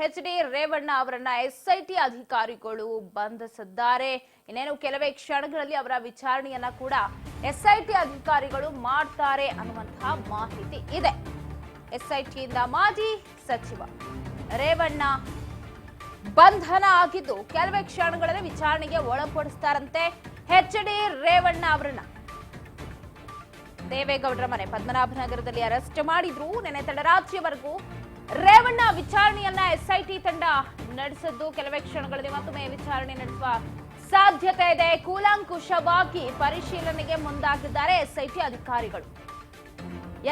H D. Revanna ಅವರನ್ನ SIT ಅಧಿಕಾರಿಗಳು ಬಂಧಿಸಿದ್ದಾರೆ. ಇನ್ನೇನು ಕೆಲವೇ ಕ್ಷಣಗಳಲ್ಲಿ ಅವರ ವಿಚಾರಣೆಯನ್ನ ಕೂಡ ಎಸ್ಐಟಿ ಅಧಿಕಾರಿಗಳು ಮಾಡ್ತಾರೆ ಅನ್ನುವಂತಹ ಮಾಹಿತಿ ಇದೆ. ಎಸ್ಐಟಿಯಿಂದ ಮಾಜಿ ಸಚಿವ ರೇವಣ್ಣ ಬಂಧನ ಆಗಿದ್ದು ಕೆಲವೇ ಕ್ಷಣಗಳಲ್ಲಿ ವಿಚಾರಣೆಗೆ ಒಳಪಡಿಸ್ತಾರಂತೆ. ಎಚ್.ಡಿ. ರೇವಣ್ಣ ಅವರನ್ನ ದೇವೇಗೌಡರ ಮನೆ ಪದ್ಮನಾಭನಗರದಲ್ಲಿ ಅರೆಸ್ಟ್ ಮಾಡಿದ್ರು. ನಿನ್ನೆ ತಡರಾತ್ರಿವರೆಗೂ ರೇವಣ್ಣ ವಿಚಾರಣೆಯನ್ನ ಎಸ್ಐಟಿ ತಂಡ ನಡೆಸಿದ್ದು ಕೆಲವೇ ಕ್ಷಣಗಳಲ್ಲಿ ಮತ್ತೊಮ್ಮೆ ವಿಚಾರಣೆ ನಡೆಸುವ ಸಾಧ್ಯತೆ ಇದೆ. ಕೂಲಂಕುಷವಾಗಿ ಪರಿಶೀಲನೆಗೆ ಮುಂದಾಗಿದ್ದಾರೆ ಎಸ್ಐಟಿ ಅಧಿಕಾರಿಗಳು.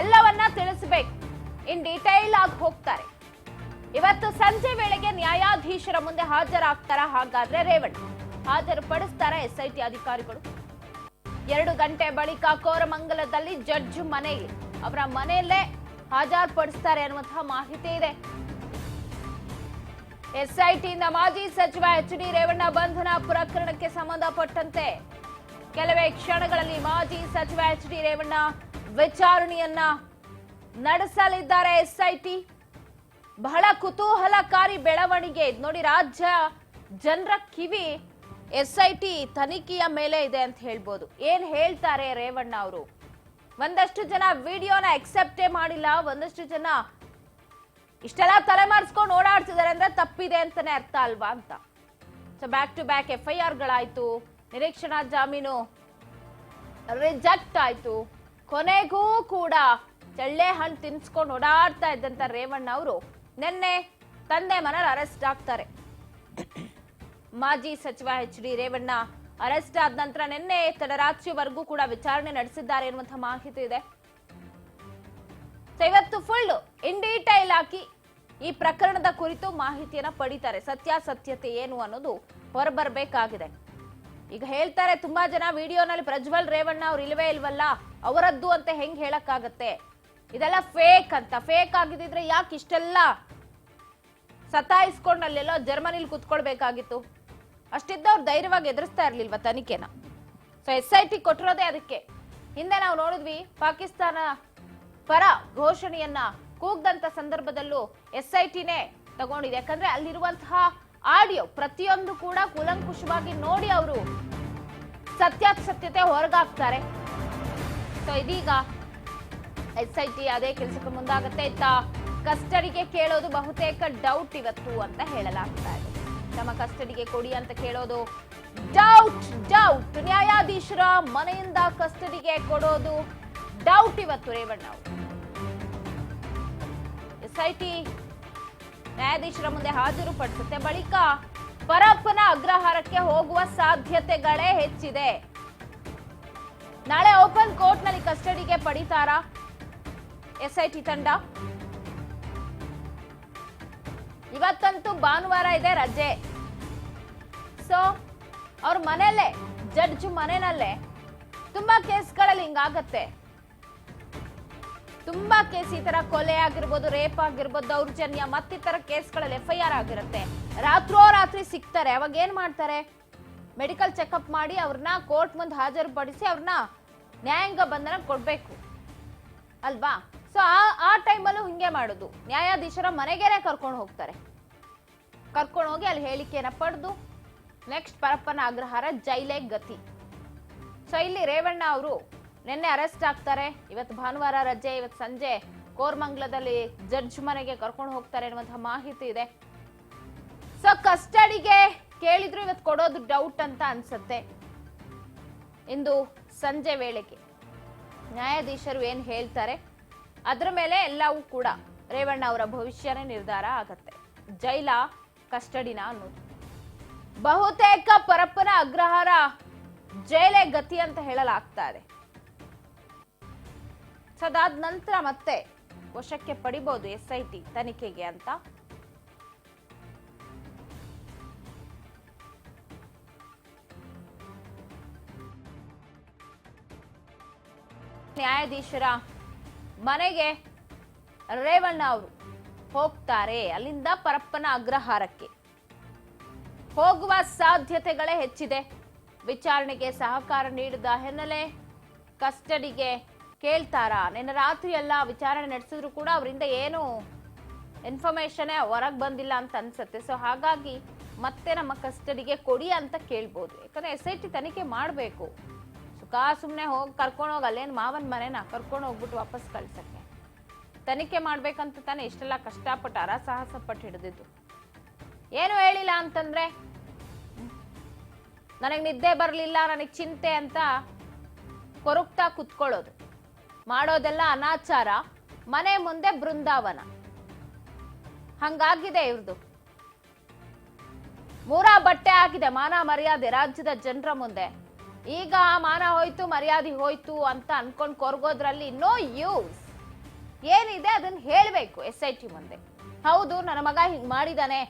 ಎಲ್ಲವನ್ನ ತಿಳಿಸಬೇಕು, ಇನ್ ಡೀಟೇಲ್ ಆಗಿ ಹೋಗ್ತಾರೆ. ಇವತ್ತು ಸಂಜೆ ವೇಳೆಗೆ ನ್ಯಾಯಾಧೀಶರ ಮುಂದೆ ಹಾಜರಾಗ್ತಾರ. ಹಾಗಾದ್ರೆ ರೇವಣ್ಣ ಹಾಜರುಪಡಿಸ್ತಾರ ಎಸ್ಐಟಿ ಅಧಿಕಾರಿಗಳು. 2 ಗಂಟೆ ಬಳಿಕ ಕೋರಮಂಗಲದಲ್ಲಿ ಜಡ್ಜ್ ಮನೆಗೆ ಅವರ ಮನೆಯಲ್ಲೇ ಹಾಜರುಪಡಿಸ್ತಾರೆ ಅನ್ನುವಂತಹ ಮಾಹಿತಿ ಇದೆ. ಎಸ್ಐಟಿಯಿಂದ ಮಾಜಿ ಸಚಿವ ಎಚ್.ಡಿ. ರೇವಣ್ಣ ಬಂಧನ ಪ್ರಕರಣಕ್ಕೆ ಸಂಬಂಧಪಟ್ಟಂತೆ ಕೆಲವೇ ಕ್ಷಣಗಳಲ್ಲಿ ಮಾಜಿ ಸಚಿವ ಎಚ್.ಡಿ. ರೇವಣ್ಣ ವಿಚಾರಣೆಯನ್ನ ನಡೆಸಲಿದ್ದಾರೆ ಎಸ್ಐಟಿ. ಬಹಳ ಕುತೂಹಲಕಾರಿ ಬೆಳವಣಿಗೆ ನೋಡಿ. ರಾಜ್ಯ ಜನರ ಕಿವಿ ಎಸ್ಐಟಿ ತನಿಖೆಯ ಮೇಲೆ ಇದೆ ಅಂತ ಹೇಳ್ಬೋದು. ಏನ್ ಹೇಳ್ತಾರೆ ರೇವಣ್ಣ ಅವರು? ಒಂದಷ್ಟು ಜನ ವಿಡಿಯೋನ ಎಕ್ಸೆಪ್ಟೇ ಮಾಡಿಲ್ಲ, ಒಂದಷ್ಟು ಜನ ಇಷ್ಟೆಲ್ಲ ತಲೆಮಾರಿಸ್ಕೊಂಡು ಓಡಾಡ್ತಿದ್ದಾರೆ ಅಂದ್ರೆ ತಪ್ಪಿದೆ ಅಂತಾನೆ ಅರ್ಥ ಅಲ್ವಾ ಅಂತ. So back to back FIR ಗಳಾಯ್ತು, ನಿರೀಕ್ಷಣಾ ಜಾಮೀನು ರಿಜೆಕ್ಟ್ ಆಯ್ತು. ಕೊನೆಗೂ ಕೂಡ ಚಳ್ಳೆ ಹಣ್ಣು ತಿನ್ಸ್ಕೊಂಡು ಓಡಾಡ್ತಾ ಇದ್ದಂತ ರೇವಣ್ಣ ಅವರು ನಿನ್ನೆ ತಂದೆ ಮನೇಲಿ ಅರೆಸ್ಟ್ ಆಗ್ತಾರೆ. ಮಾಜಿ ಸಚಿವ ಎಚ್.ಡಿ. ರೇವಣ್ಣ ಅರೆಸ್ಟ್ ಆದ ನಂತರ ನಿನ್ನೆ ತಡರಾತ್ರಿವರೆಗೂ ಕೂಡ ವಿಚಾರಣೆ ನಡೆಸಿದ್ದಾರೆ ಎನ್ನುವಂತಹ ಮಾಹಿತಿ ಇದೆ. ಇವತ್ತು ಫುಲ್ ಇನ್ ಡೀಟೈಲ್ ಆಗಿ ಈ ಪ್ರಕರಣದ ಕುರಿತು ಮಾಹಿತಿಯನ್ನ ಪಡಿತಾರೆ. ಸತ್ಯಾಸತ್ಯತೆ ಏನು ಅನ್ನೋದು ಹೊರಬರಬೇಕಾಗಿದೆ. ಈಗ ಹೇಳ್ತಾರೆ ತುಂಬಾ ಜನ ವಿಡಿಯೋನಲ್ಲಿ ಪ್ರಜ್ವಲ್ ರೇವಣ್ಣ ಅವ್ರು ಇಲ್ವೇ ಇಲ್ವಲ್ಲ, ಅವರದ್ದು ಅಂತ ಹೆಂಗ್ ಹೇಳಕ್ಕಾಗತ್ತೆ, ಇದೆಲ್ಲ ಫೇಕ್ ಅಂತ. ಫೇಕ್ ಆಗಿದ್ರೆ ಯಾಕೆ ಇಷ್ಟೆಲ್ಲ ಸತಾಯಿಸ್ಕೊಂಡು ಅಲ್ಲೆಲ್ಲೋ ಜರ್ಮನಿಲಿ ಕುತ್ಕೊಳ್ಬೇಕಾಗಿತ್ತು? ಅಷ್ಟಿದ್ದವ್ರು ಧೈರ್ಯವಾಗಿ ಎದುರಿಸ್ತಾ ಇರ್ಲಿಲ್ವಾ ತನಿಖೆನ? ಸೊ ಎಸ್ಐಟಿ ಕೊಟ್ಟಿರೋದೇ ಅದಕ್ಕೆ. ಹಿಂದೆ ನಾವು ನೋಡಿದ್ವಿ, ಪಾಕಿಸ್ತಾನ ಪರ ಘೋಷಣೆಯನ್ನ ಕೂಗ್ದಂತ ಸಂದರ್ಭದಲ್ಲೂ ಎಸ್ಐಟಿನೇ ತಗೊಂಡಿದೆ. ಯಾಕಂದ್ರೆ ಅಲ್ಲಿರುವಂತಹ ಆಡಿಯೋ ಪ್ರತಿಯೊಂದು ಕೂಡ ಕೂಲಂಕುಷವಾಗಿ ನೋಡಿ ಅವರು ಸತ್ಯಾಸತ್ಯತೆ ಹೊರಗಾಕ್ತಾರೆ. ಸೊ ಇದೀಗ ಎಸ್ಐಟಿ ಅದೇ ಕೆಲಸಕ್ಕೆ ಮುಂದಾಗುತ್ತೆ. ಇತ್ತ ಕಸ್ಟಡಿಗೆ ಕೇಳೋದು ಬಹುತೇಕ ಡೌಟ್ ಇವತ್ತು ಅಂತ ಹೇಳಲಾಗ್ತಾ ಇದೆ. ನಮ್ಮ ಕಸ್ಟಡಿಗೆ ಕೊಡಿ ಅಂತ ಕೇಳೋದು ಡೌಟ್. ನ್ಯಾಯಾಧೀಶರ ಮನೆಯಿಂದ ಕಸ್ಟಡಿಗೆ ಕೊಡೋದು ಡೌಟ್ ಇವತ್ತು ರೇವಣ್ಣ ಅವರು. ಎಸ್ಐಟಿ ನ್ಯಾಯಾಧೀಶರ ಮುಂದೆ ಹಾಜರುಪಡಿಸುತ್ತೆ. ಬಳಿಕ ಪರಪ್ಪನ ಅಗ್ರಹಾರಕ್ಕೆ ಹೋಗುವ ಸಾಧ್ಯತೆಗಳೇ ಹೆಚ್ಚಿದೆ. ನಾಳೆ ಓಪನ್ ಕೋರ್ಟ್ ನಲ್ಲಿ ಕಸ್ಟಡಿಗೆ ಪಡಿತಾರಾ ಎಸ್ಐಟಿ ತಂಡ? ಇವತ್ತಂತೂ ಭಾನುವಾರ ಇದೆ, ರಜೆ. ಸೊ ಅವ್ರ ಮನೆಯಲ್ಲೇ, ಜಡ್ಜ್ ಮನೆಯಲ್ಲೇ ತುಂಬಾ ಕೇಸ್ಗಳಲ್ಲಿ ಹಿಂಗಾಗತ್ತೆ. ತುಂಬಾ ಕೇಸ್ ಈ ತರ ಕೊಲೆ ಆಗಿರ್ಬೋದು, ರೇಪ್ ಆಗಿರ್ಬೋದು, ದೌರ್ಜನ್ಯ ಮತ್ತಿತರ ಕೇಸ್ಗಳಲ್ಲಿ FIR ಆಗಿರುತ್ತೆ. ರಾತ್ರೋರಾತ್ರಿ ಸಿಗ್ತಾರೆ. ಅವಾಗ ಏನ್ ಮಾಡ್ತಾರೆ? ಮೆಡಿಕಲ್ ಚೆಕಪ್ ಮಾಡಿ ಅವ್ರನ್ನ ಕೋರ್ಟ್ ಮುಂದೆ ಹಾಜರುಪಡಿಸಿ ಅವ್ರನ್ನ ನ್ಯಾಯಾಂಗ ಬಂಧನ ಕೊಡ್ಬೇಕು ಅಲ್ವಾ? ಸೊ ಆ ಟೈಮಲ್ಲೂ ಹಿಂಗೆ ಮಾಡೋದು. ನ್ಯಾಯಾಧೀಶರ ಮನೆಗೇನೆ ಕರ್ಕೊಂಡು ಹೋಗ್ತಾರೆ. ಕರ್ಕೊಂಡು ಹೋಗಿ ಅಲ್ಲಿ ಹೇಳಿಕೆಯನ್ನ ಪಡೆದು ನೆಕ್ಸ್ಟ್ ಪರಪ್ಪನ ಅಗ್ರಹಾರ ಜೈಲೇ ಗತಿ. ಸೊ ಇಲ್ಲಿ ರೇವಣ್ಣ ಅವರು ನಿನ್ನೆ ಅರೆಸ್ಟ್ ಆಗ್ತಾರೆ. ಇವತ್ತು ಭಾನುವಾರ ರಜೆ. ಇವತ್ತು ಸಂಜೆ ಕೋರಮಂಗಲದಲ್ಲಿ ಜಡ್ಜ್ ಮನೆಗೆ ಕರ್ಕೊಂಡು ಹೋಗ್ತಾರೆ ಎನ್ನುವಂತಹ ಮಾಹಿತಿ ಇದೆ. ಸೊ ಕಸ್ಟಡಿಗೆ ಕೇಳಿದ್ರು ಇವತ್ತು ಕೊಡೋದು ಡೌಟ್ ಅಂತ ಅನ್ಸುತ್ತೆ. ಇಂದು ಸಂಜೆ ವೇಳೆಗೆ ನ್ಯಾಯಾಧೀಶರು ಏನ್ ಹೇಳ್ತಾರೆ ಅದ್ರ ಮೇಲೆ ಎಲ್ಲವೂ ಕೂಡ ರೇವಣ್ಣ ಅವರ ಭವಿಷ್ಯನೇ ನಿರ್ಧಾರ ಆಗತ್ತೆ. ಜೈಲ ಕಸ್ಟಡಿನ ಅನ್ನೋದು ಬಹುತೇಕ ಪರಪ್ಪನ ಅಗ್ರಹಾರ ಜೈಲೇ ಗತಿ ಅಂತ ಹೇಳಲಾಗ್ತಾ ಇದೆ. ಅದಾದ ನಂತರ ಮತ್ತೆ ವಶಕ್ಕೆ ಪಡಿಬಹುದು ಎಸ್ಐಟಿ ತನಿಖೆಗೆ ಅಂತ. ನ್ಯಾಯಾಧೀಶರ ಮನೆಗೆ ರೇವಣ್ಣ ಅವರು ಹೋಗ್ತಾರೆ. ಅಲ್ಲಿಂದ ಪರಪ್ಪನ ಅಗ್ರಹಾರಕ್ಕೆ ಹೋಗುವ ಸಾಧ್ಯತೆಗಳೇ ಹೆಚ್ಚಿದೆ. ವಿಚಾರಣೆಗೆ ಸಹಕಾರ ನೀಡಿದ ಹಿನ್ನೆಲೆ ಕಸ್ಟಡಿಗೆ ಕೇಳ್ತಾರಾ? ನಿನ್ನೆ ರಾತ್ರಿ ಎಲ್ಲ ವಿಚಾರಣೆ ನಡೆಸಿದ್ರು ಕೂಡ ಅವರಿಂದ ಏನು ಇನ್ಫಾರ್ಮೇಶನ್ ಹೊರಗೆ ಬಂದಿಲ್ಲ ಅಂತ ಅನ್ಸುತ್ತೆ. ಸೊ ಹಾಗಾಗಿ ಮತ್ತೆ ನಮ್ಮ ಕಸ್ಟಡಿಗೆ ಕೊಡಿ ಅಂತ ಕೇಳ್ಬೋದು. ಯಾಕಂದ್ರೆ SIT ತನಿಖೆ ಮಾಡಬೇಕು. ಸುಮ್ಮನೆ ಹೋಗಿ ಕರ್ಕೊಂಡೋಗಿ ಅಲ್ಲೇನು ಮಾವನ ಮನೆನ ಕರ್ಕೊಂಡು ಹೋಗ್ಬಿಟ್ಟು ವಾಪಸ್ ಕಳ್ಸಕ್ಕೆ ತನಿಖೆ ಮಾಡ್ಬೇಕಂತ ತಾನೆ ಇಷ್ಟೆಲ್ಲ ಕಷ್ಟಪಟ್ಟು ಹರಸಾಹಸ ಪಟ್ಟು ಹಿಡಿದಿದ್ದು. ಏನು ಹೇಳಿಲ್ಲ ಅಂತಂದ್ರೆ ನನಗೆ ನಿದ್ದೆ ಬರಲಿಲ್ಲ, ನನಗೆ ಚಿಂತೆ ಅಂತ ಕೊರಗ್ತಾ ಕುತ್ಕೊಳ್ಳೋದು, ಮಾಡೋದೆಲ್ಲ ಅನಾಚಾರ, ಮನೆ ಮುಂದೆ ಬೃಂದಾವನ. ಹಂಗಾಗಿದೆ ಇವ್ರದು. ಮೂರ ಬಟ್ಟೆ ಹಾಕಿದೆ ಮಾನ ಮರ್ಯಾದೆ ರಾಜ್ಯದ ಜನರ ಮುಂದೆ. ಈಗ ಮಾನ ಹೋಯ್ತು ಮರ್ಯಾದೆ ಹೋಯ್ತು ಅಂತ ಅನ್ಕೊಂಡ್ ಕೊರಗೋದ್ರಲ್ಲಿ ನೋ ಯೂಸ್. ಏನಿದೆ ಅದನ್ನ ಹೇಳ್ಬೇಕು SIT ಮುಂದೆ. ಹೌದು ನನ್ನ ಮಗ ಹಿಂಗ್ ಮಾಡಿದಾನೆ,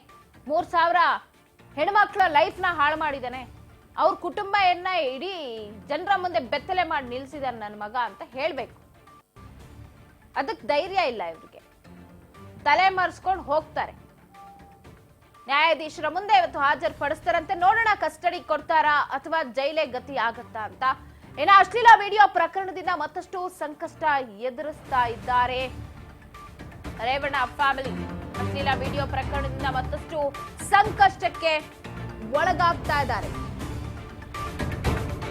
3,000 ಹೆಣ್ಮಕ್ಳ ಲೈಫ್ನ ಹಾಳು ಮಾಡಿದಾನೆ, ಅವ್ರ ಕುಟುಂಬ ಇಡೀ ಜನರ ಮುಂದೆ ಬೆತ್ತಲೆ ಮಾಡಿ ನಿಲ್ಸಿದಾನೆ ನನ್ನ ಮಗ ಅಂತ ಹೇಳ್ಬೇಕು. ಅದಕ್ಕೆ ಧೈರ್ಯ ಇಲ್ಲ ಇವ್ರಿಗೆ. ತಲೆ ಮರೆಸ್ಕೊಂಡು ಹೋಗ್ತಾರೆ. ನ್ಯಾಯಾಧೀಶರ ಮುಂದೆ ಇವತ್ತು ಹಾಜರು ಪಡಿಸ್ತಾರಂತೆ. ನೋಡೋಣ ಕಸ್ಟಡಿ ಕೊಡ್ತಾರಾ ಅಥವಾ ಜೈಲೇ ಗತಿ ಆಗತ್ತಾ ಅಂತ. ಇನ್ನು ಅಶ್ಲೀಲ ವಿಡಿಯೋ ಪ್ರಕರಣದಿಂದ ಮತ್ತಷ್ಟು ಸಂಕಷ್ಟ ಎದುರಿಸ್ತಾ ಇದ್ದಾರೆ ರೇವಣ್ಣ ಫ್ಯಾಮಿಲಿ. ಅಶ್ಲೀಲ ವಿಡಿಯೋ ಪ್ರಕರಣದಿಂದ ಮತ್ತಷ್ಟು ಸಂಕಷ್ಟಕ್ಕೆ ಒಳಗಾಗ್ತಾ ಇದ್ದಾರೆ.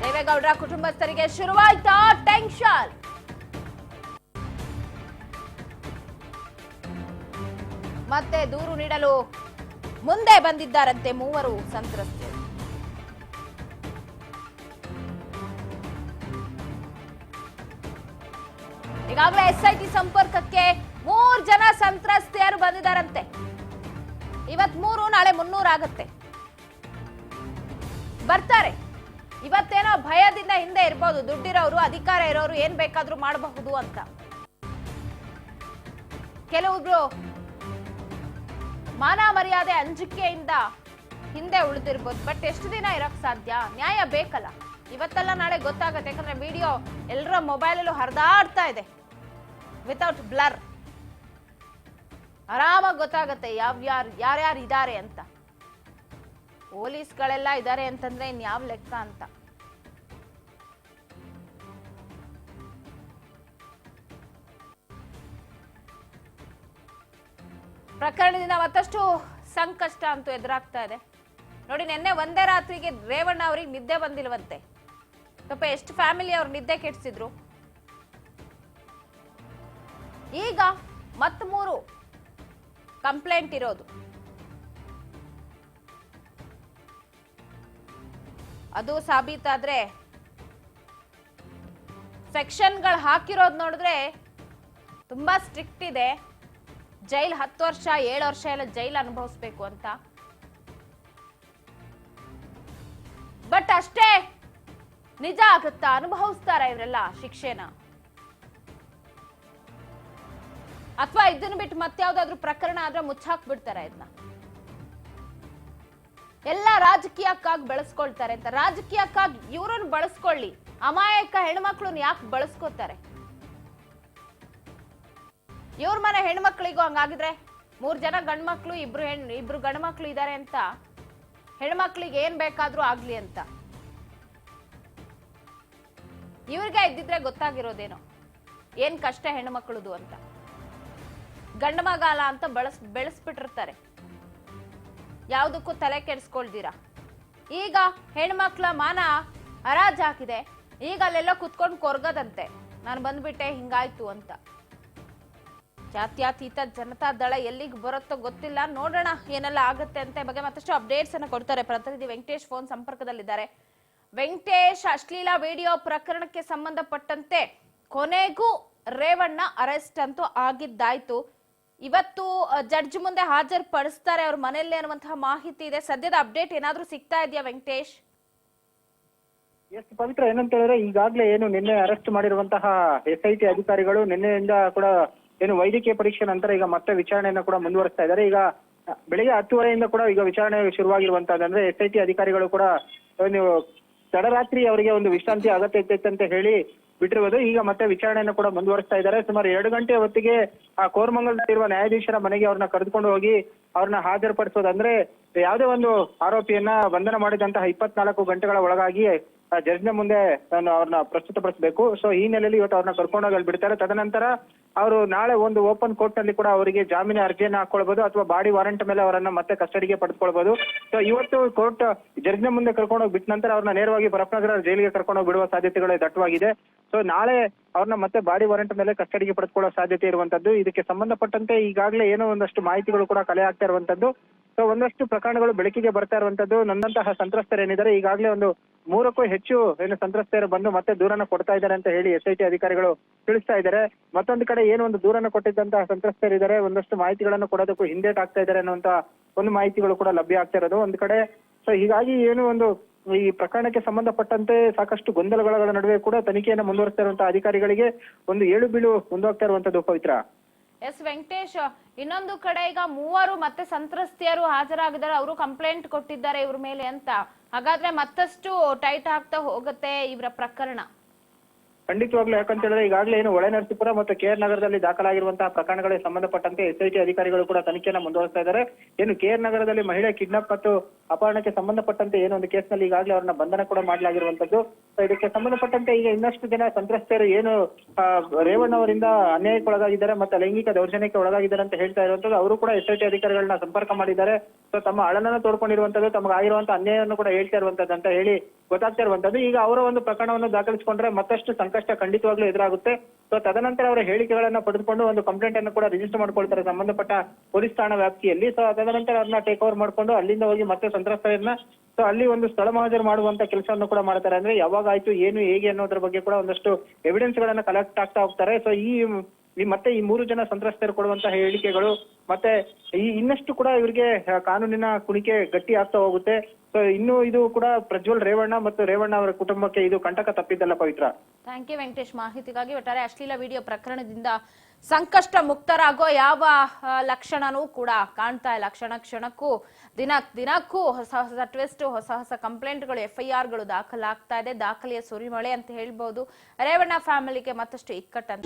ದೇವೇಗೌಡರ ಕುಟುಂಬಸ್ಥರಿಗೆ ಶುರುವಾಯ್ತಾ ಟೆನ್ಷನ್. ಮತ್ತೆ ದೂರು ನೀಡಲು ಮುಂದೆ ಬಂದಿದ್ದಾರಂತೆ 3 ಸಂತ್ರಸ್ತರು. ಈಗಾಗಲೇ SIT ಸಂಪರ್ಕಕ್ಕೆ 3 ಜನ ಸಂತ್ರಸ್ತೆಯರು ಬಂದಿದ್ದಾರಂತೆ. ಇವತ್ 3, ನಾಳೆ 300 ಆಗತ್ತೆ. ಬರ್ತಾರೆ. ಇವತ್ತೇನೋ ಭಯದಿಂದ ಹಿಂದೆ ಇರ್ಬೋದು, ದುಡ್ಡಿರೋರು ಅಧಿಕಾರ ಇರೋರು ಏನ್ ಬೇಕಾದ್ರೂ ಮಾಡಬಹುದು ಅಂತ. ಕೆಲವೊಬ್ರು ಮಾನ ಮರ್ಯಾದೆ ಅಂಜಿಕೆಯಿಂದ ಹಿಂದೆ ಉಳಿದಿರ್ಬೋದು. ಬಟ್ ಎಷ್ಟು ದಿನ ಇರಕ್ ಸಾಧ್ಯ? ನ್ಯಾಯ ಬೇಕಲ್ಲ. ಇವತ್ತಲ್ಲ ನಾಳೆ ಗೊತ್ತಾಗತ್ತೆ. ಯಾಕಂದ್ರೆ ವಿಡಿಯೋ ಎಲ್ಲರ ಮೊಬೈಲಲ್ಲೂ ಹರಿದಾಡ್ತಾ ಇದೆ ವಿತೌಟ್ ಬ್ಲರ್. ಆರಾಮಾಗಿ ಗೊತ್ತಾಗತ್ತೆ ಯಾರ್ಯಾರು ಇದ್ದಾರೆ ಅಂತ. ಪೊಲೀಸ್ಗಳೆಲ್ಲ ಇದ್ದಾರೆ ಅಂತಂದ್ರೆ ಇನ್ಯಾವ ಲೆಕ್ಕ ಅಂತ. ಪ್ರಕರಣದಿಂದ ಮತ್ತಷ್ಟು ಸಂಕಷ್ಟ ಅಂತೂ ಎದುರಾಗ್ತಾ ಇದೆ. ನೋಡಿ, ನಿನ್ನೆ ಒಂದೇ ರಾತ್ರಿಗೆ ರೇವಣ್ಣ ಅವ್ರಿಗೆ ನಿದ್ದೆ ಬಂದಿಲ್ವಂತೆ. ಪಾಪ ಎಷ್ಟು ಫ್ಯಾಮಿಲಿ ಅವ್ರು ನಿದ್ದೆ ಕೆಡಿಸಿದ್ರು. ಈಗ ಮತ್ 3 ಕಂಪ್ಲೇಂಟ್ ಇರೋದು. ಅದು ಸಾಬೀತಾದ್ರೆ ಸೆಕ್ಷನ್ಗಳು ಹಾಕಿರೋದು ನೋಡಿದ್ರೆ ತುಂಬಾ ಸ್ಟ್ರಿಕ್ಟ್ ಇದೆ. ಜೈಲ್ 10 ವರ್ಷ 7 ವರ್ಷ ಎಲ್ಲ ಜೈಲ್ ಅನುಭವಿಸ್ಬೇಕು ಅಂತ. ಬಟ್ ಅಷ್ಟೇ ನಿಜ ಆಗುತ್ತಾ? ಅನುಭವಿಸ್ತಾರ ಇವರೆಲ್ಲ ಶಿಕ್ಷೆನ? ಅಥವಾ ಇದನ್ನ ಬಿಟ್ಟು ಮತ್ಯಾವ್ದಾದ್ರು ಪ್ರಕರಣ ಆದ್ರೆ ಮುಚ್ಚಾಕ್ ಬಿಡ್ತಾರ ಇದನ್ನ? ಎಲ್ಲ ರಾಜಕೀಯಕ್ಕಾಗಿ ಬಳಸ್ಕೊಳ್ತಾರೆ ಅಂತ. ರಾಜಕೀಯಕ್ಕಾಗಿ ಇವ್ರನ್ನ ಬಳಸ್ಕೊಳ್ಳಿ, ಅಮಾಯಕ ಹೆಣ್ಮಕ್ಳನ್ನ ಯಾಕೆ ಬಳಸ್ಕೋತಾರೆ? ಇವ್ರ ಮನೆ ಹೆಣ್ಮಕ್ಳಿಗೂ ಹಂಗಾಗಿದ್ರೆ 3 ಜನ ಗಂಡ್ಮಕ್ಳು, 2 ಗಂಡ್ಮಕ್ಳು ಇದ್ದಾರೆ ಅಂತ ಹೆಣ್ಮಕ್ಳಿಗೆ ಏನ್ ಬೇಕಾದ್ರೂ ಆಗ್ಲಿ ಅಂತ. ಇವ್ರಿಗೆ ಇದ್ದಿದ್ರೆ ಗೊತ್ತಾಗಿರೋದೇನೋ ಏನ್ ಕಷ್ಟ ಹೆಣ್ಮಕ್ಳದು ಅಂತ. ಗಂಡ ಮಗಾಲ ಅಂತ ಬೆಳೆಸ್ಬಿಟ್ಟಿರ್ತಾರೆ, ಯಾವ್ದಕ್ಕೂ ತಲೆ ಕೆಡಿಸ್ಕೊಳ್ದಿರ. ಈಗ ಹೆಣ್ಮಕ್ಳ ಮಾನ ಹರಾಜಾಕಿದೆ. ಈಗ ಅಲ್ಲೆಲ್ಲ ಕುತ್ಕೊಂಡು ಕೊರ್ಗದಂತೆ, ನಾನು ಬಂದ್ಬಿಟ್ಟೆ ಹಿಂಗಾಯ್ತು ಅಂತ. ಜಾತ್ಯತೀತ ಜನತಾ ದಳ ಎಲ್ಲಿಗೆ ಬರುತ್ತೋ ಗೊತ್ತಿಲ್ಲ. ನೋಡೋಣ ಏನೆಲ್ಲ ಆಗುತ್ತೆ ಅಂತ. ಬಗ್ಗೆ ಮತ್ತಷ್ಟು ಅಪ್ಡೇಟ್ಸ್ ಅನ್ನ ಕೊಡ್ತಾರೆ ಪ್ರತಿನಿಧಿ ವೆಂಕಟೇಶ್ ಫೋನ್ ಸಂಪರ್ಕದಲ್ಲಿದ್ದಾರೆ. ವೆಂಕಟೇಶ್, ಅಶ್ಲೀಲ ವಿಡಿಯೋ ಪ್ರಕರಣಕ್ಕೆ ಸಂಬಂಧಪಟ್ಟಂತೆ ಕೊನೆಗೂ ರೇವಣ್ಣ ಅರೆಸ್ಟ್ ಅಂತೂ ಆಗಿದ್ದಾಯ್ತು. ಇವತ್ತು ಜಡ್ಜ್ ಮುಂದೆ ಹಾಜರು ಪಡಿಸ್ತಾರೆ ಅವ್ರ ಮನೆಯಲ್ಲಿ ಅನ್ನುವಂತಹ ಮಾಹಿತಿ ಇದೆ. ಸದ್ಯದ ಅಪ್ಡೇಟ್ ಏನಾದ್ರೂ ಸಿಗ್ತಾ ಇದೆಯಾ ವೆಂಕಟೇಶ್? ಎಷ್ಟು ಪವಿತ್ರ ಏನಂತ ಹೇಳಿದ್ರೆ, ಈಗಾಗಲೇ ಏನು ನಿನ್ನೆ ಅರೆಸ್ಟ್ ಮಾಡಿರುವಂತಹ SIT ಅಧಿಕಾರಿಗಳು ನಿನ್ನೆಯಿಂದ ಕೂಡ ಏನು ವೈದ್ಯಕೀಯ ಪರೀಕ್ಷೆ ನಂತರ ಈಗ ಮತ್ತೆ ವಿಚಾರಣೆಯನ್ನ ಕೂಡ ಮುಂದುವರಿಸ್ತಾ ಇದ್ದಾರೆ. ಈಗ ಬೆಳಿಗ್ಗೆ 10:30ಯಿಂದ ಕೂಡ ಈಗ ವಿಚಾರಣೆ ಶುರುವಾಗಿರುವಂತಹದ್ದು. ಅಂದ್ರೆ SIT ಅಧಿಕಾರಿಗಳು ಕೂಡ ಒಂದು ತಡರಾತ್ರಿ ಅವರಿಗೆ ಒಂದು ವಿಶ್ರಾಂತಿ ಅಗತ್ಯ ಇತ್ತು ಅಂತ ಹೇಳಿ ಬಿಟ್ಟಿರುವುದು. ಈಗ ಮತ್ತೆ ವಿಚಾರಣೆಯನ್ನು ಕೂಡ ಮುಂದುವರಿಸ್ತಾ ಇದ್ದಾರೆ. ಸುಮಾರು 2 ಗಂಟೆ ಹೊತ್ತಿಗೆ ಆ ಕೋರಮಂಗಲದಲ್ಲಿರುವ ನ್ಯಾಯಾಧೀಶರ ಮನೆಗೆ ಅವ್ರನ್ನ ಕರೆದುಕೊಂಡು ಹೋಗಿ ಅವ್ರನ್ನ ಹಾಜರುಪಡಿಸೋದು. ಅಂದ್ರೆ ಯಾವುದೇ ಒಂದು ಆರೋಪಿಯನ್ನ ಬಂಧನ ಮಾಡಿದಂತಹ 24 ಗಂಟೆಗಳ ಒಳಗಾಗಿ ಜಡ್ಜ್ನ ಮುಂದೆ ಅವ್ರನ್ನ ಪ್ರಸ್ತುತಪಡಿಸಬೇಕು. ಸೊ ಈ ನೆಲೆಯಲ್ಲಿ ಇವತ್ತು ಅವ್ರನ್ನ ಕರ್ಕೊಂಡೋಗಿ ಅಲ್ಲಿ ಬಿಡ್ತಾರೆ. ತದನಂತರ ಅವರು ನಾಳೆ ಒಂದು ಓಪನ್ ಕೋರ್ಟ್ ನಲ್ಲಿ ಕೂಡ ಅವರಿಗೆ ಜಾಮೀನು ಅರ್ಜಿಯನ್ನ ಹಾಕೊಳ್ಬಹುದು ಅಥವಾ ಬಾಡಿ ವಾರೆಂಟ್ ಮೇಲೆ ಅವರನ್ನ ಮತ್ತೆ ಕಸ್ಟಡಿಗೆ ಪಡೆದುಕೊಳ್ಬಹುದು. ಸೊ ಇವತ್ತು ಕೋರ್ಟ್ ಜಡ್ಜ್ನ ಮುಂದೆ ಕರ್ಕೊಂಡೋಗಿ ಬಿಟ್ಟ ನಂತರ ಅವ್ರನ್ನ ನೇರವಾಗಿ ಬರಪ್ನಗರ ಜೈಲಿಗೆ ಕರ್ಕೊಂಡೋಗಿ ಬಿಡುವ ಸಾಧ್ಯತೆಗಳು ದಟ್ಟವಾಗಿದೆ. ಸೊ ನಾಳೆ ಅವ್ರನ್ನ ಮತ್ತೆ ಬಾಡಿ ವಾರೆಂಟ್ ಮೇಲೆ ಕಸ್ಟಡಿಗೆ ಪಡೆದುಕೊಳ್ಳೋ ಸಾಧ್ಯತೆ ಇರುವಂತದ್ದು. ಇದಕ್ಕೆ ಸಂಬಂಧಪಟ್ಟಂತೆ ಈಗಾಗಲೇ ಏನೋ ಒಂದಷ್ಟು ಮಾಹಿತಿಗಳು ಕೂಡ ಕಲೆ ಆಗ್ತಾ ಇರುವಂತದ್ದು. ಸೊ ಒಂದಷ್ಟು ಪ್ರಕರಣಗಳು ಬೆಳಕಿಗೆ ಬರ್ತಾ ಇರುವಂತದ್ದು. ನನ್ನಂತಹ ಸಂತ್ರಸ್ತರೇನಿದ್ದಾರೆ ಈಗಾಗಲೇ ಒಂದು 3ಕ್ಕೂ ಹೆಚ್ಚು ಸಂತ್ರಸ್ತರು ಬಂದು ಮತ್ತೆ ದೂರನ್ನ ಕೊಡ್ತಾ ಇದ್ದಾರೆ ಅಂತ ಹೇಳಿ SIT ಅಧಿಕಾರಿಗಳು ತಿಳಿಸ್ತಾ ಇದ್ದಾರೆ. ಮತ್ತೊಂದು ಕಡೆ ಏನು ಒಂದು ದೂರನ್ನ ಕೊಟ್ಟಿದ್ದಂತಹ ಸಂತ್ರಸ್ತರಿದ್ದಾರೆ, ಒಂದಷ್ಟು ಮಾಹಿತಿಗಳನ್ನು ಕೊಡೋದಕ್ಕೂ ಹಿಂದೇಟ್ ಆಗ್ತಾ ಇದ್ದಾರೆ ಅನ್ನುವಂತ ಒಂದು ಮಾಹಿತಿಗಳು ಕೂಡ ಲಭ್ಯ ಆಗ್ತಾ ಇರೋದು ಒಂದು ಕಡೆ. ಸೊ ಹೀಗಾಗಿ ಏನು ಒಂದು ಈ ಪ್ರಕರಣಕ್ಕೆ ಸಂಬಂಧಪಟ್ಟಂತೆ ಸಾಕಷ್ಟು ಗೊಂದಲಗಳ ನಡುವೆ ಕೂಡ ತನಿಖೆಯನ್ನು ಮುಂದುವರಿಸ್ತಾ ಇರುವಂತಹ ಅಧಿಕಾರಿಗಳಿಗೆ ಒಂದು ಏಳು ಬೀಳು ಮುಂದುವರ್ತಾ ಇರುವಂತದ್ದು ಪವಿತ್ರ. ಎಸ್ ವೆಂಕಟೇಶ್, ಇನ್ನೊಂದು ಕಡೆ ಈಗ 3 ಮತ್ತೆ ಸಂತ್ರಸ್ತೆಯರು ಹಾಜರಾಗಿದ್ದಾರೆ, ಅವರು ಕಂಪ್ಲೇಂಟ್ ಕೊಟ್ಟಿದ್ದಾರೆ ಇವ್ರ ಮೇಲೆ ಅಂತ. ಹಾಗಾದ್ರೆ ಮತ್ತಷ್ಟು ಟೈಟ್ ಆಗ್ತಾ ಹೋಗುತ್ತೆ ಇವರ ಪ್ರಕರಣ. ಖಂಡಿತವಾಗ್ಲೂ, ಯಾಕಂತ ಹೇಳಿದ್ರೆ ಈಗಾಗಲೇ ಏನು ಹೊಳೆನರಸೀಪುರ ಮತ್ತು KR ನಗರದಲ್ಲಿ ದಾಖಲಾಗಿರುವಂತಹ ಪ್ರಕರಣಗಳಿಗೆ ಸಂಬಂಧಪಟ್ಟಂತೆ SIT ಅಧಿಕಾರಿಗಳು ಕೂಡ ತನಿಖೆಯನ್ನು ಮುಂದುವರಿಸ್ತಾ ಇದ್ದಾರೆ. ಏನು KR ನಗರದಲ್ಲಿ ಮಹಿಳೆ ಕಿಡ್ನಾಪ್ ಮತ್ತು ಅಪಹರಣಕ್ಕೆ ಸಂಬಂಧಪಟ್ಟಂತೆ ಏನು ಒಂದು ಕೇಸ್ನಲ್ಲಿ ಈಗಾಗಲೇ ಅವರನ್ನ ಬಂಧನ ಕೂಡ ಮಾಡಲಾಗಿರುವಂತದ್ದು. ಇದಕ್ಕೆ ಸಂಬಂಧಪಟ್ಟಂತೆ ಈಗ ಇನ್ನಷ್ಟು ಜನ ಸಂತ್ರಸ್ತರು ಏನು ರೇವಣ್ಣ ಅವರಿಂದ ಅನ್ಯಾಯಕ್ಕೊಳಗಾಗಿದ್ದಾರೆ ಮತ್ತೆ ಲೈಂಗಿಕ ದೌರ್ಜನ್ಯಕ್ಕೆ ಒಳಗಾಗಿದ್ದಾರೆ ಅಂತ ಹೇಳ್ತಾ ಇರುವಂತದ್ದು. ಅವರು ಕೂಡ SIT ಅಧಿಕಾರಿಗಳನ್ನ ಸಂಪರ್ಕ ಮಾಡಿದ್ದಾರೆ. ಸೊ ತಮ್ಮ ಅಳನನ್ನು ತೋಡ್ಕೊಂಡಿರುವಂತದ್ದು, ತಮಗಾಗಿರುವಂತಹ ಅನ್ಯಾಯವನ್ನು ಕೂಡ ಹೇಳ್ತಾ ಇರುವಂತದ್ದು ಅಂತ ಹೇಳಿ ಗೊತ್ತಾಗ್ತಾ ಇರುವಂತದ್ದು. ಈಗ ಅವರ ಒಂದು ಪ್ರಕರಣವನ್ನು ದಾಖಲಿಸಿಕೊಂಡ್ರೆ ಮತ್ತಷ್ಟು ಸಂಕಷ್ಟ ಖಂಡಿತವಾಗ್ಲೂ ಎದುರಾಗುತ್ತೆ. ಸೊ ತದನಂತರ ಅವರ ಹೇಳಿಕೆಗಳನ್ನ ಪಡೆದುಕೊಂಡು ಒಂದು ಕಂಪ್ಲೇಂಟ್ ಅನ್ನು ಕೂಡ ರಿಜಿಸ್ಟರ್ ಮಾಡ್ಕೊಳ್ತಾರೆ ಸಂಬಂಧಪಟ್ಟ ಪೊಲೀಸ್ ಠಾಣಾ ವ್ಯಾಪ್ತಿಯಲ್ಲಿ. ಸೊ ತದನಂತರ ಅವ್ರನ್ನ ಟೇಕ್ ಓವರ್ ಮಾಡ್ಕೊಂಡು ಅಲ್ಲಿಂದ ಹೋಗಿ ಮತ್ತೆ ಸಂತ್ರಸ್ತರನ್ನ ಸೊ ಅಲ್ಲಿ ಒಂದು ಸ್ಥಳ ಮಹಾಜರು ಮಾಡುವಂತ ಕೆಲಸವನ್ನು ಕೂಡ ಮಾಡ್ತಾರೆ. ಅಂದ್ರೆ ಯಾವಾಗ ಆಯ್ತು ಏನು ಹೇಗೆ ಅನ್ನೋದ್ರ ಬಗ್ಗೆ ಕೂಡ ಒಂದಷ್ಟು ಎವಿಡೆನ್ಸ್ ಗಳನ್ನ ಕಲೆಕ್ಟ್ ಆಗ್ತಾ ಹೋಗ್ತಾರೆ. ಸೊ ಮತ್ತೆ ಈ 3 ಜನ ಸಂತ್ರಸ್ತರು ಕೊಡುವಂತಹ ಹೇಳಿಕೆಗಳು ಮತ್ತೆ ಇನ್ನಷ್ಟು ಕೂಡ ಇವರಿಗೆ ಕಾನೂನಿನ ಕುಣಿಕೆ ಗಟ್ಟಿ ಆಗ್ತಾ ಹೋಗುತ್ತೆ. ಸೊ ಇನ್ನು ಇದು ಕೂಡ ಪ್ರಜ್ವಲ್ ರೇವಣ್ಣ ಮತ್ತು ರೇವಣ್ಣ ಅವರ ಕುಟುಂಬಕ್ಕೆ ಇದು ಕಂಟಕ ತಪ್ಪಿದ್ದಲ್ಲ ಪವಿತ್ರ. ಥ್ಯಾಂಕ್ ಯು ವೆಂಕಟೇಶ್ ಮಾಹಿತಿಗಾಗಿ. ಒಟ್ಟಾರೆ ಅಶ್ಲೀಲ ವಿಡಿಯೋ ಪ್ರಕರಣದಿಂದ ಸಂಕಷ್ಟ ಮುಕ್ತರಾಗೋ ಯಾವ ಲಕ್ಷಣನೂ ಕೂಡ ಕಾಣ್ತಾ ಇಲ್ಲ. ಕ್ಷಣಕ್ಕೂ ದಿನಕ್ಕೂ ಹೊಸ ಟ್ವಿಸ್ಟ್, ಹೊಸ ಕಂಪ್ಲೇಂಟ್ಗಳು, FIRಗಳು ದಾಖಲಾಗ್ತಾ ಇದೆ. ದಾಖಲೆಯ ಸುರಿಮಳೆ ಅಂತ ಹೇಳ್ಬಹುದು. ರೇವಣ್ಣ ಫ್ಯಾಮಿಲಿಗೆ ಮತ್ತಷ್ಟು ಇಕ್ಕಟ್ಟಂತ